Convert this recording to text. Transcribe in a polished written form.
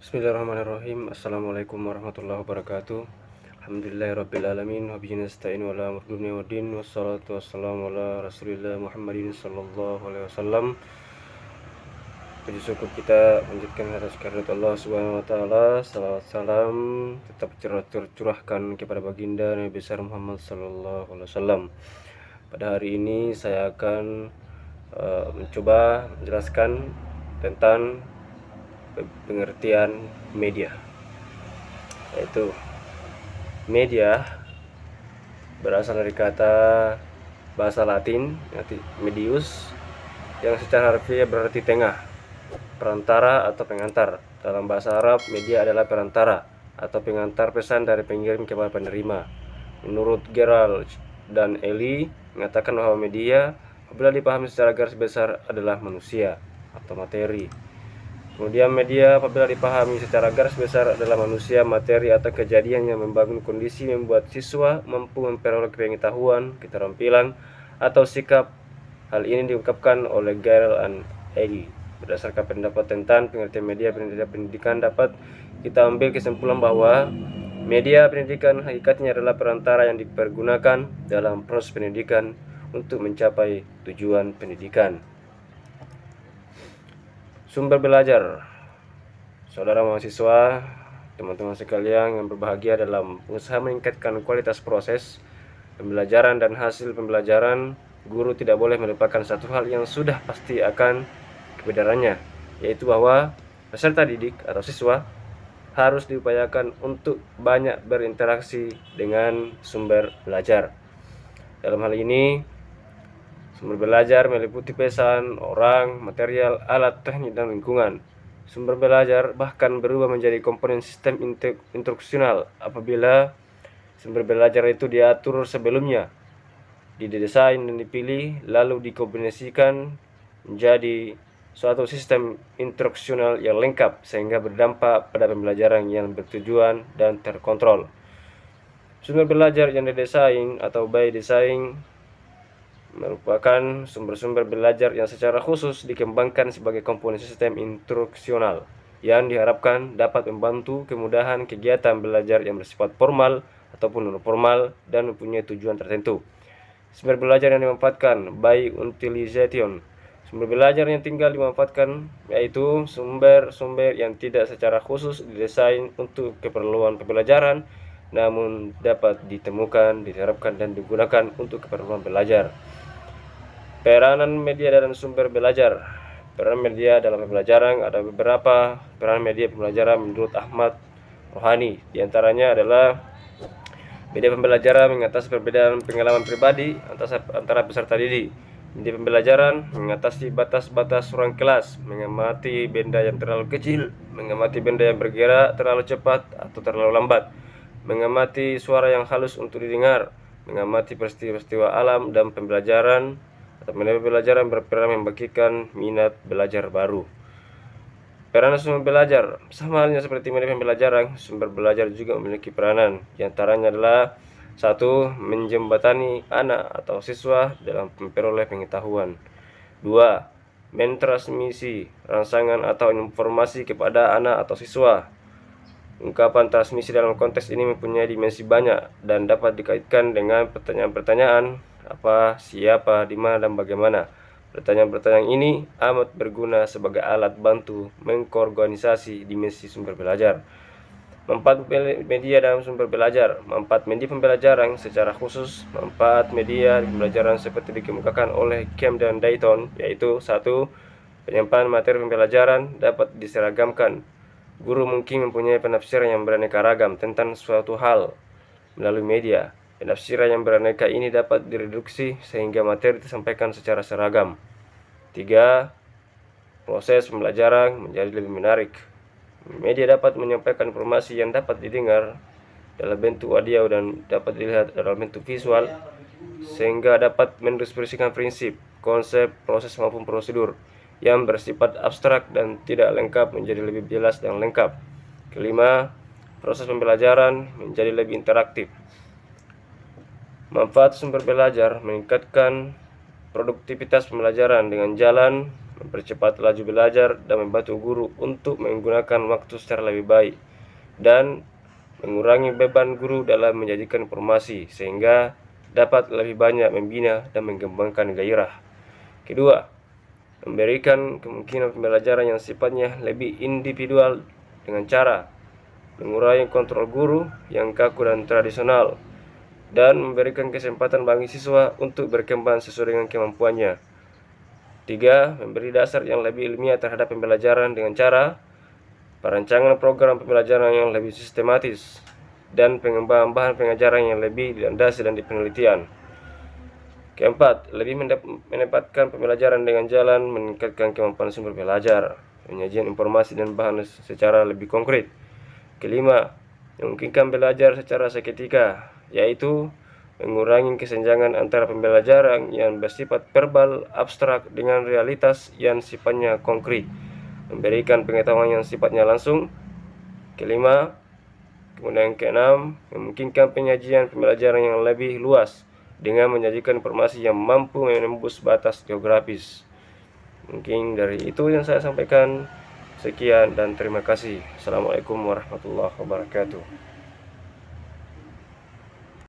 Bismillahirrahmanirrahim. Assalamualaikum warahmatullahi wabarakatuh. Alhamdulillahirrabbilalamin. Wabihi nasta'in wa ala umuri dunya waddin. Wassalatu wassalamu ala rasulillah Muhammadin sallallahu alaihi wasallam. Puji syukur kita lanjutkan atas kehadirat Allah subhanahu wa ta'ala. Salawat salam tetap tercurahkan kepada baginda Nabi besar Muhammad sallallahu alaihi wasallam. Pada hari ini saya akan mencoba menjelaskan tentang pengertian media, yaitu media berasal dari kata bahasa Latin medius yang secara harfiah berarti tengah, perantara atau pengantar. Dalam bahasa Arab, media adalah perantara atau pengantar pesan dari pengirim kepada penerima. Menurut Gerald dan Eli mengatakan bahwa media apabila dipahami secara garis besar adalah manusia atau materi. Kemudian media apabila dipahami secara garis besar adalah manusia, materi atau kejadian yang membangun kondisi membuat siswa mampu memperoleh pengetahuan, keterampilan, atau sikap. Hal ini diungkapkan oleh Gerald dan Eli. Berdasarkan pendapat tentang pengertian media pendidikan dapat kita ambil kesimpulan bahwa media pendidikan hakikatnya adalah perantara yang dipergunakan dalam proses pendidikan untuk mencapai tujuan pendidikan. Sumber belajar. Saudara mahasiswa, teman-teman sekalian yang berbahagia dalam usaha meningkatkan kualitas proses pembelajaran dan hasil pembelajaran, guru tidak boleh melupakan satu hal yang sudah pasti akan kebenarannya, yaitu bahwa peserta didik atau siswa harus diupayakan untuk banyak berinteraksi dengan sumber belajar. Dalam hal ini, sumber belajar meliputi pesan, orang, material, alat, teknik, dan lingkungan. Sumber belajar bahkan berubah menjadi komponen sistem instruksional apabila sumber belajar itu diatur sebelumnya, didesain dan dipilih, lalu dikombinasikan menjadi suatu sistem instruksional yang lengkap sehingga berdampak pada pembelajaran yang bertujuan dan terkontrol. Sumber belajar yang didesain atau by design merupakan sumber-sumber belajar yang secara khusus dikembangkan sebagai komponen sistem instruksional yang diharapkan dapat membantu kemudahan kegiatan belajar yang bersifat formal ataupun non-formal dan mempunyai tujuan tertentu. Sumber belajar yang dimanfaatkan by utilization. Sumber belajar yang tinggal dimanfaatkan yaitu sumber-sumber yang tidak secara khusus didesain untuk keperluan pembelajaran namun dapat ditemukan, diterapkan, dan digunakan untuk keperluan belajar. Peranan media dalam sumber belajar. Peran media dalam pembelajaran ada beberapa peran media pembelajaran menurut Ahmad Rohani. Di antaranya adalah media pembelajaran mengatasi perbedaan pengalaman pribadi antara peserta didik. Media pembelajaran mengatasi batas-batas ruang kelas, mengamati benda yang terlalu kecil, mengamati benda yang bergerak terlalu cepat atau terlalu lambat, mengamati suara yang halus untuk didengar, mengamati peristiwa-peristiwa alam dan pembelajaran atau media pembelajaran berperan membagikan minat belajar baru. Peranan sumber belajar. Sama halnya seperti media pembelajaran, sumber belajar juga memiliki peranan. Di antaranya adalah 1. Menjembatani anak atau siswa dalam memperoleh pengetahuan. 2. Mentransmisi rangsangan atau informasi kepada anak atau siswa. Ungkapan transmisi dalam konteks ini mempunyai dimensi banyak dan dapat dikaitkan dengan pertanyaan-pertanyaan apa, siapa, di mana, dan bagaimana. Pertanyaan-pertanyaan ini amat berguna sebagai alat bantu mengorganisasi dimensi sumber belajar. Manfaat media dalam sumber belajar. Manfaat media pembelajaran secara khusus. Manfaat media pembelajaran seperti dikemukakan oleh Kemp dan Dayton, yaitu 1. Penyampaian materi pembelajaran dapat diseragamkan. Guru mungkin mempunyai penafsiran yang beraneka ragam tentang suatu hal melalui media. Penafsiran yang beraneka ini dapat direduksi sehingga materi disampaikan secara seragam. 3. Proses pembelajaran menjadi lebih menarik. Media dapat menyampaikan informasi yang dapat didengar dalam bentuk audio dan dapat dilihat dalam bentuk visual sehingga dapat mendeskripsikan prinsip, konsep, proses maupun prosedur yang bersifat abstrak dan tidak lengkap menjadi lebih jelas dan lengkap. Kelima, proses pembelajaran menjadi lebih interaktif. Manfaat sumber belajar meningkatkan produktivitas pembelajaran dengan jalan mempercepat laju belajar, dan membantu guru untuk menggunakan waktu secara lebih baik, dan mengurangi beban guru dalam menyajikan informasi sehingga dapat lebih banyak membina dan mengembangkan gairah. Kedua, memberikan kemungkinan pembelajaran yang sifatnya lebih individual dengan cara mengurangi kontrol guru yang kaku dan tradisional, dan memberikan kesempatan bagi siswa untuk berkembang sesuai dengan kemampuannya. 3. Memberi dasar yang lebih ilmiah terhadap pembelajaran dengan cara perancangan program pembelajaran yang lebih sistematis dan pengembangan bahan pengajaran yang lebih dilandasi dan penelitian. Keempat, lebih menempatkan pembelajaran dengan jalan meningkatkan kemampuan sumber belajar, penyajian informasi dan bahan secara lebih konkret. Kelima, memungkinkan belajar secara seketika, yaitu mengurangi kesenjangan antara pembelajaran yang bersifat verbal abstrak dengan realitas yang sifatnya konkret, memberikan pengetahuan yang sifatnya langsung. Kelima, kemudian keenam, memungkinkan penyajian pembelajaran yang lebih luas dengan menyajikan informasi yang mampu menembus batas geografis. Mungkin dari itu yang saya sampaikan. Sekian dan terima kasih. Assalamualaikum warahmatullahi wabarakatuh.